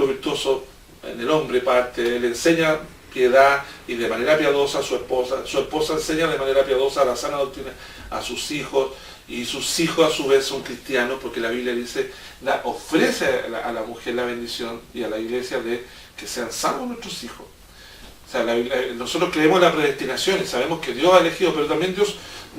lo virtuoso en el hombre parte, él enseña piedad y de manera piadosa a su esposa enseña de manera piadosa la sana doctrina a sus hijos, y sus hijos a su vez son cristianos, porque la Biblia dice, ofrece a la mujer la bendición y a la iglesia de que sean salvos nuestros hijos. O sea, nosotros creemos en la predestinación y sabemos que Dios ha elegido, pero también Dios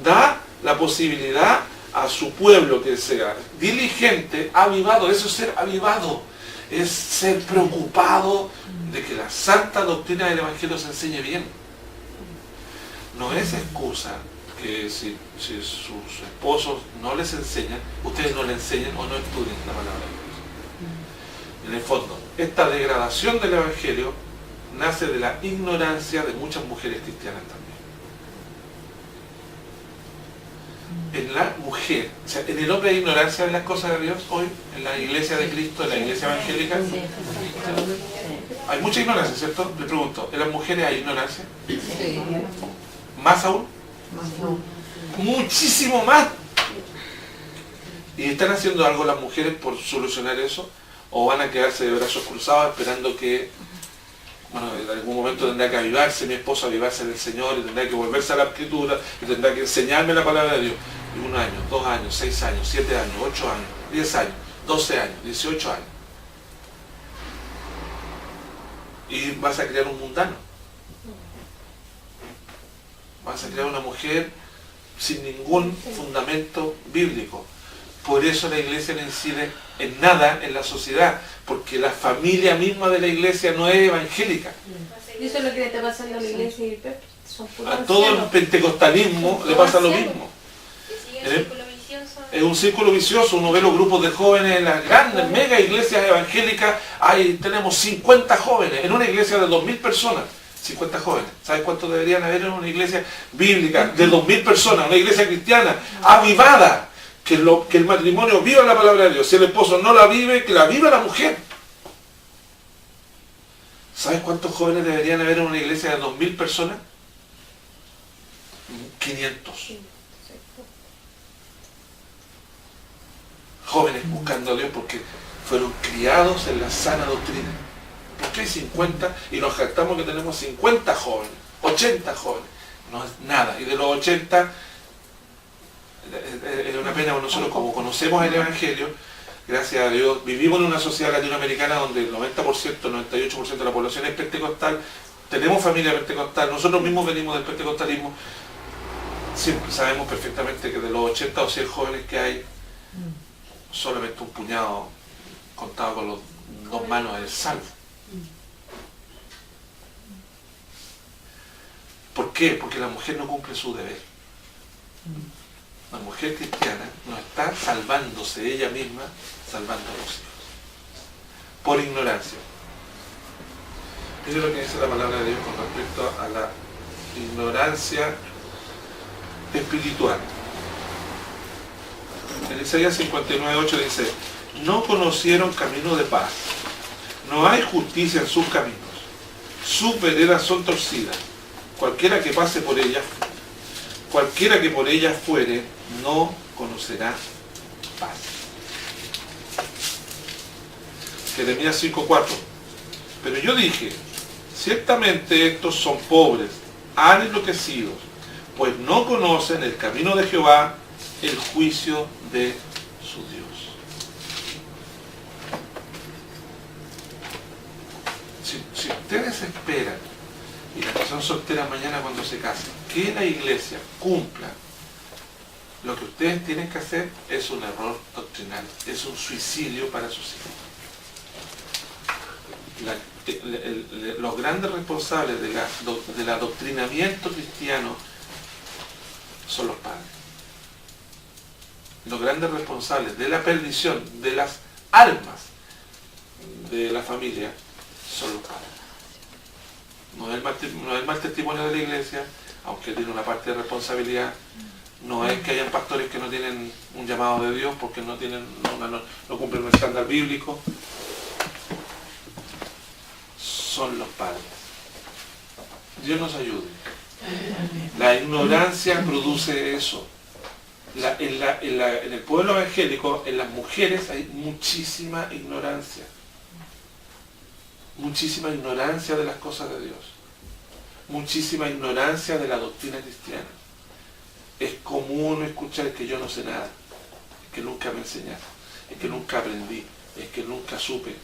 da la posibilidad a su pueblo que sea diligente, avivado. Eso es ser avivado, es ser preocupado de que la santa doctrina del Evangelio se enseñe bien. No es excusa que si sus esposos no les enseñan, ustedes no le enseñen o no estudien la palabra de Dios. En el fondo, esta degradación del Evangelio nace de la ignorancia de muchas mujeres cristianas también. En la mujer, o sea, en el hombre hay ignorancia de las cosas de Dios hoy, en la iglesia de Cristo, en la iglesia evangélica. Hay mucha ignorancia, ¿cierto? Le pregunto, ¿en las mujeres hay ignorancia? Sí. ¿Más aún? Muchísimo más. ¿Y están haciendo algo las mujeres por solucionar eso? ¿O van a quedarse de brazos cruzados esperando que, bueno, en algún momento tendrá que avivarse mi esposo, avivarse del Señor, y tendrá que volverse a la Escritura, y tendrá que enseñarme la palabra de Dios? Y 1 año, 2 años, 6 años, 7 años, 8 años, 10 años, 12 años, 18 años. Y vas a crear un mundano. Vas a crear una mujer sin ningún fundamento bíblico. Por eso la iglesia no incide en nada en la sociedad, porque la familia misma de la iglesia no es evangélica. Y eso es lo que le está pasando a la iglesia y son puros A todo el pentecostalismo le pasa lo mismo. Es un círculo vicioso. Uno ve los grupos de jóvenes en las grandes mega iglesias evangélicas. Ahí tenemos 50 jóvenes en una iglesia de 2000 personas. 50 jóvenes. ¿Sabes cuántos deberían haber en una iglesia bíblica de 2000 personas? Una iglesia cristiana, avivada. Que el matrimonio viva la palabra de Dios. Si el esposo no la vive, que la viva la mujer. ¿Sabes cuántos jóvenes deberían haber en una iglesia de 2000 personas? 500. Jóvenes buscando a Dios porque fueron criados en la sana doctrina. ¿Por qué hay 50? Y nos jactamos que tenemos 50 jóvenes, 80 jóvenes. No es nada. Y de los 80, es una pena, nosotros como conocemos el Evangelio, gracias a Dios, vivimos en una sociedad latinoamericana donde el 90%, 98% de la población es pentecostal, tenemos familia pentecostal, nosotros mismos venimos del pentecostalismo, siempre sabemos perfectamente que de los 80 o 100 jóvenes que hay, solamente un puñado, contado con las 2 manos, es salvo. ¿Por qué? Porque la mujer no cumple su deber. La mujer cristiana no está salvándose ella misma, salvando a los hijos. Por ignorancia. Mire lo que dice la palabra de Dios con respecto a la ignorancia espiritual. En Isaías 59:8 dice: no conocieron camino de paz, no hay justicia en sus caminos, sus veredas son torcidas, cualquiera que pase por ellas, cualquiera que por ellas fuere, no conocerá paz. Jeremías 5:4. Pero yo dije: ciertamente estos son pobres, han enloquecido, pues no conocen el camino de Jehová, el juicio de su Dios. Si ustedes esperan, y las que son solteras mañana cuando se casen, que la iglesia cumpla lo que ustedes tienen que hacer, es un error doctrinal, es un suicidio para sus hijos. Los grandes responsables del adoctrinamiento cristiano son los padres. Los grandes responsables de la perdición de las almas de la familia son los padres. No es el mal testimonio de la iglesia, aunque tiene una parte de responsabilidad. No es que hayan pastores que no tienen un llamado de Dios porque no cumplen un estándar bíblico. Son los padres. Dios nos ayude. La ignorancia produce eso. En el pueblo evangélico, en las mujeres hay muchísima ignorancia. muchísima ignorancia de las cosas de Dios, muchísima ignorancia de la doctrina cristiana. Es común escuchar que yo no sé nada, es que nunca me enseñaron, es que nunca aprendí, es que nunca supe.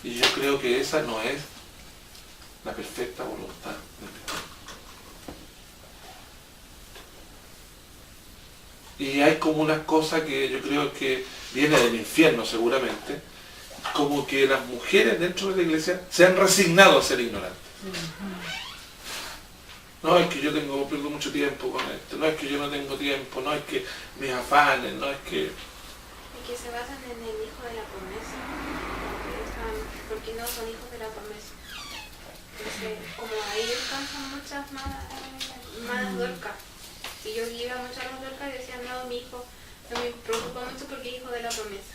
Y yo creo que esa no es la perfecta voluntad de Dios. Y hay como unas cosas que yo creo que viene del infierno seguramente, como que las mujeres dentro de la iglesia se han resignado a ser ignorantes. No es que yo pierdo mucho tiempo con esto, no es que yo no tengo tiempo, no es que mis afanes, no es que... Y que se basan en el hijo de la promesa, porque no son hijos de la promesa. Entonces, como ahí descansan muchas más Dorcas. Y yo iba mucho a los Dorcas y decían, no, mi hijo no me preocupa mucho porque es hijo de la promesa.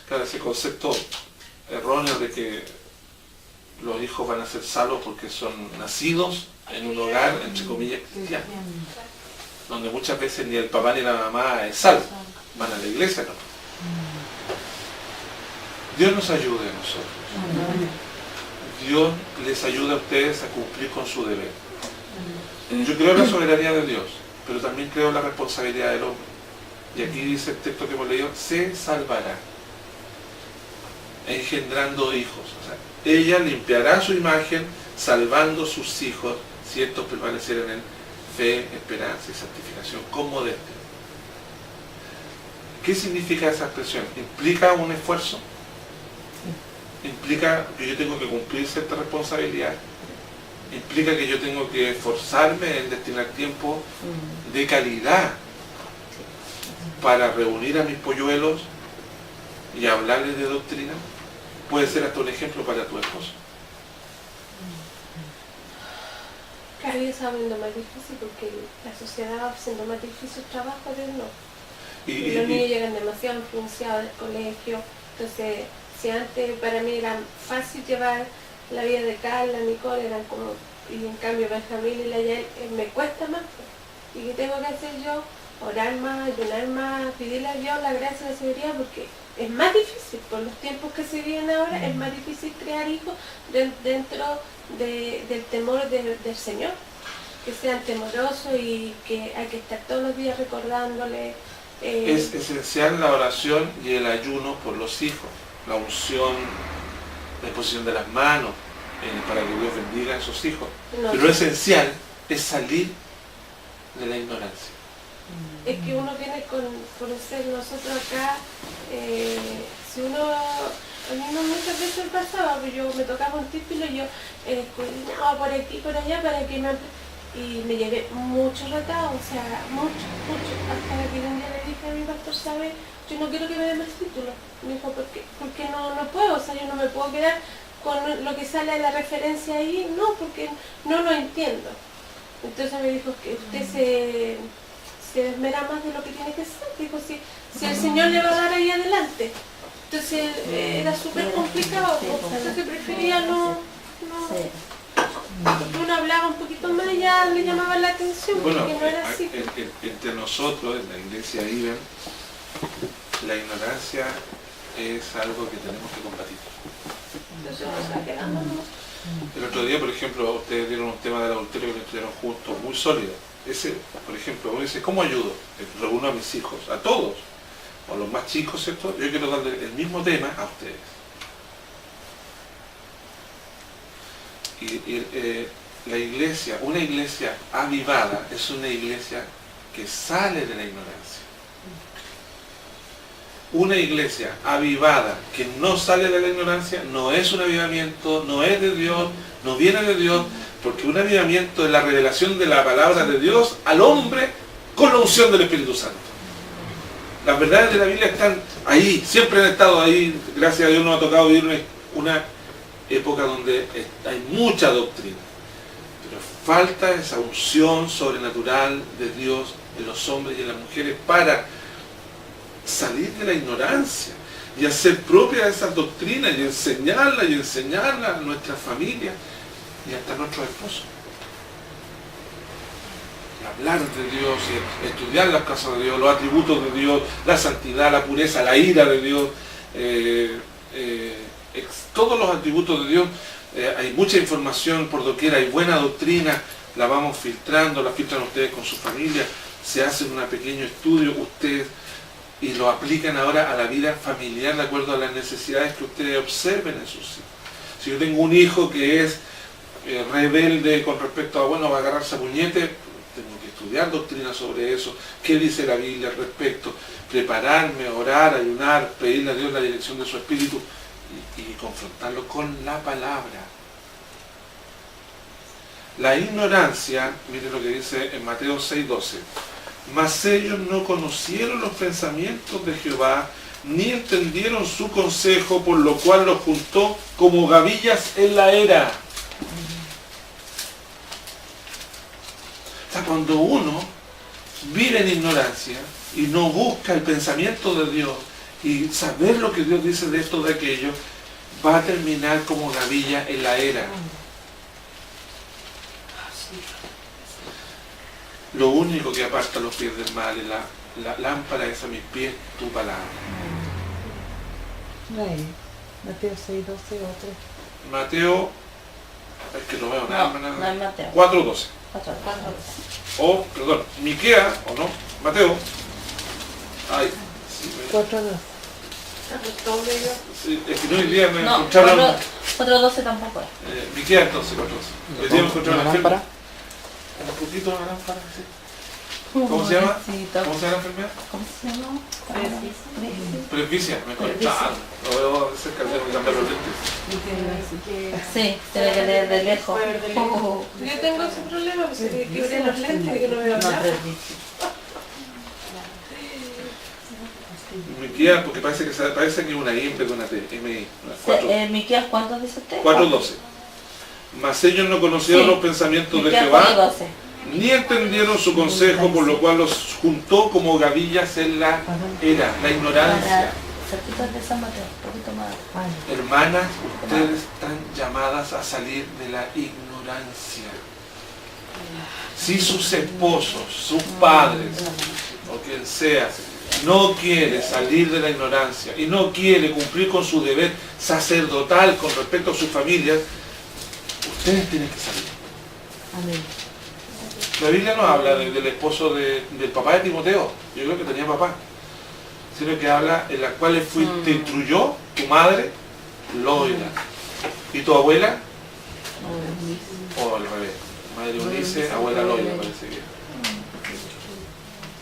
Claro, ese concepto erróneo de que los hijos van a ser salvos porque son nacidos en un hogar, entre comillas, cristiano, donde muchas veces ni el papá ni la mamá es salvo, van a la iglesia, no. Dios nos ayude a nosotros. Dios les ayuda a ustedes a cumplir con su deber. Yo creo en la soberanía de Dios, pero también creo en la responsabilidad del hombre. Y aquí dice el texto que hemos leído, se salvará, engendrando hijos. O sea, ella limpiará su imagen, salvando sus hijos, si estos permanecieran en fe, esperanza y santificación, con modestia. ¿Qué significa esa expresión? ¿Implica un esfuerzo? ¿Implica que yo tengo que cumplir cierta responsabilidad? ¿Implica que yo tengo que esforzarme en destinar tiempo de calidad para reunir a mis polluelos y hablarles de doctrina? Puede ser hasta un ejemplo para tu esposo. Cada día está viendo más difícil porque la sociedad va haciendo más difícil el trabajo de uno. Y los niños llegan demasiado influenciados del colegio. Entonces, si antes para mí era fácil llevar la vida de Carla, Nicole, eran como, y en cambio Benjamín y la Yael, me cuesta más. ¿Y qué tengo que hacer yo? Orar más, ayunar más, pedirle a Dios la gracia y la sabiduría, porque es más difícil, por los tiempos que se viven ahora, es más difícil crear hijos dentro del temor del Señor, que sean temorosos y que hay que estar todos los días recordándole. Es esencial la oración y el ayuno por los hijos, la unción, la exposición de las manos, para que Dios bendiga a esos hijos. No, pero lo esencial es salir de la ignorancia. Es que uno viene por ser nosotros acá, si uno, a mí no muchas veces pasaba, pues yo me tocaba un título y yo escudriñaba por aquí, por allá, para que y me llevé mucho retado, o sea, mucho, hasta que un día le dije a mi pastor, ¿sabe? Yo no quiero que me dé más títulos. Me dijo, porque no puedo, o sea, yo no me puedo quedar con lo que sale de la referencia ahí, no, porque no lo entiendo. Entonces me dijo que usted se esmera más de lo que tiene que ser. Dijo, si el Señor le va a dar ahí adelante. Entonces era súper complicado, entonces prefería no. Porque uno hablaba un poquito más y ya le llamaba la atención, bueno, porque no era así. Entre nosotros, en la iglesia IBEN, la ignorancia es algo que tenemos que combatir. Entonces uno está quedando, ¿no? El otro día, por ejemplo, ustedes dieron un tema del adulterio que lo estuvieron juntos, muy sólido. Ese, por ejemplo, uno dice, ¿cómo ayudo? Reúno a mis hijos, a todos, o a los más chicos, ¿cierto? Yo quiero darle el mismo tema a ustedes. La iglesia, una iglesia avivada, es una iglesia que sale de la ignorancia. Una iglesia avivada que no sale de la ignorancia no es un avivamiento, no es de Dios, no viene de Dios, porque un avivamiento es la revelación de la palabra de Dios al hombre con la unción del Espíritu Santo. Las verdades de la Biblia están ahí, siempre han estado ahí. Gracias a Dios nos ha tocado vivir una época donde hay mucha doctrina, pero falta esa unción sobrenatural de Dios en los hombres y en las mujeres para salir de la ignorancia y hacer propia esas doctrinas y enseñarla a nuestra familia y hasta a nuestros esposos. Y hablar de Dios y estudiar las cosas de Dios, los atributos de Dios, la santidad, la pureza, la ira de Dios, todos los atributos de Dios. Hay mucha información por doquier, hay buena doctrina, la vamos filtrando, la filtran ustedes con su familia, se hacen un pequeño estudio ustedes y lo aplican ahora a la vida familiar de acuerdo a las necesidades que ustedes observen en sus hijos. Si yo tengo un hijo que es rebelde con respecto a, bueno, va a agarrarse a puñete, tengo que estudiar doctrina sobre eso, qué dice la Biblia al respecto, prepararme, orar, ayunar, pedirle a Dios la dirección de su espíritu y confrontarlo con la palabra. La ignorancia, mire lo que dice en Mateo 6:12, mas ellos no conocieron los pensamientos de Jehová, ni entendieron su consejo, por lo cual los juntó como gavillas en la era. O sea, cuando uno vive en ignorancia y no busca el pensamiento de Dios y saber lo que Dios dice de esto o de aquello, va a terminar como gavilla en la era. Lo único que aparta los pies del mal es la lámpara es a mis pies tu palabra. Mateo 6:12 otro. Mateo, es que no veo nada, No es Mateo. 4:12. 4:12. O, perdón, Miqueas, o no, Mateo. Ay, sí, 4:12. sí, es que no hoy día me No, encontraron. 4:12 tampoco es. Miqueas entonces, 4:12. Hoy día me encontraron ¿La enfermo. lámpara? Un poquito la lámpara, sí. ¿Cómo se llama? Pobrecito. ¿Cómo se llama la enfermedad? ¿Cómo se llama? Presbicia, me encontraron. Lo veo cerca de cambiar los lentes. Sí, tiene que leer de lejos. Yo tengo ese problema, pues que quebré los lentes y que no veo No, nada. presbicia. Miqueas, porque parece que es una I en vez de una T. MI. 4. Miqueas, ¿cuántos dice usted? 4:12. Mas ellos no conocieron Sí. los pensamientos de Miqueas Jehová, 4:12. ni entendieron su consejo, por lo cual los juntó como gavillas en la era, la ignorancia. Cerquita de San Mateo, un poquito más. Hermanas, ustedes están llamadas a salir de la ignorancia. Si sus esposos, sus padres, o quien sea, no quiere salir de la ignorancia y no quiere cumplir con su deber sacerdotal con respecto a sus familias, ustedes tienen que salir. Amén. La Biblia no habla del esposo del papá de Timoteo, yo creo que tenía papá, sino que habla en las cuales te instruyó tu madre, Loida, y tu abuela, o al revés, madre Eunice, abuela Loida, parece que.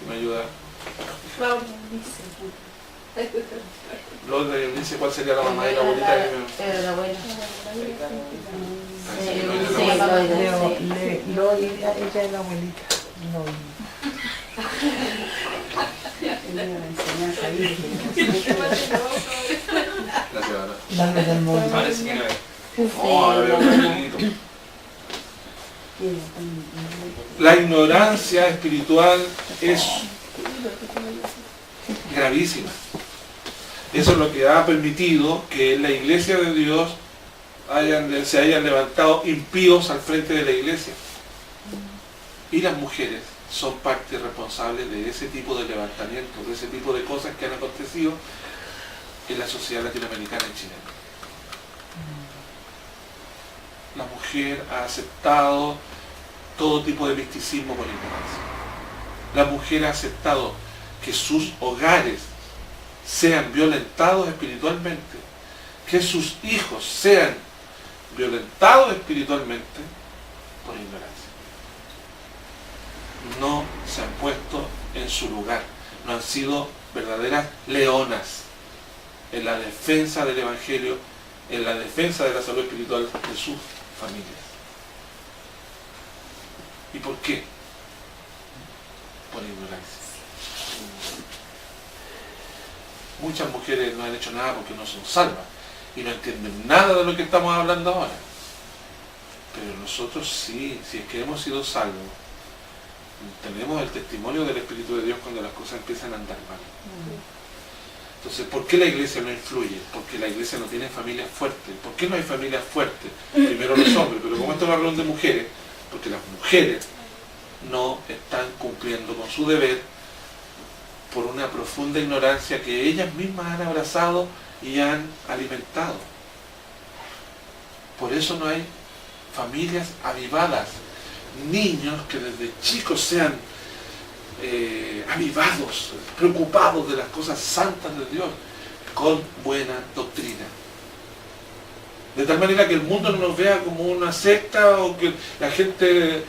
¿Me ayuda? Loida y Eunice, ¿cuál sería la mamá y la abuelita? La abuela. Sí, Sí, Loida es la abuela. Ella es la abuelita. Gracias, Ana. Dale del mundo. Parece que no es. Oh, ahora veo un poquito. La ignorancia espiritual es gravísima. Eso es lo que ha permitido que en la iglesia de Dios se hayan levantado impíos al frente de la iglesia. Y las mujeres son parte responsable de ese tipo de levantamientos, de ese tipo de cosas que han acontecido en la sociedad latinoamericana y chilena. La mujer ha aceptado todo tipo de misticismo por ignorancia. La mujer ha aceptado que sus hogares sean violentados espiritualmente, que sus hijos sean violentados espiritualmente por ignorancia. No se han puesto en su lugar, no han sido verdaderas leonas en la defensa del Evangelio, en la defensa de la salud espiritual de sus familias. ¿Y por qué? Por ignorancia. Muchas mujeres no han hecho nada porque no son salvas y no entienden nada de lo que estamos hablando ahora. Pero nosotros sí, si es que hemos sido salvos, tenemos el testimonio del Espíritu de Dios cuando las cosas empiezan a andar mal. Entonces, ¿por qué la iglesia no influye? Porque la iglesia no tiene familias fuertes. ¿Por qué no hay familias fuertes? Primero los hombres, pero como esto es una reunión de mujeres, porque las mujeres no están cumpliendo con su deber por una profunda ignorancia que ellas mismas han abrazado y han alimentado. Por eso no hay familias avivadas, niños que desde chicos sean avivados, preocupados de las cosas santas de Dios, con buena doctrina. De tal manera que el mundo no nos vea como una secta o que la gente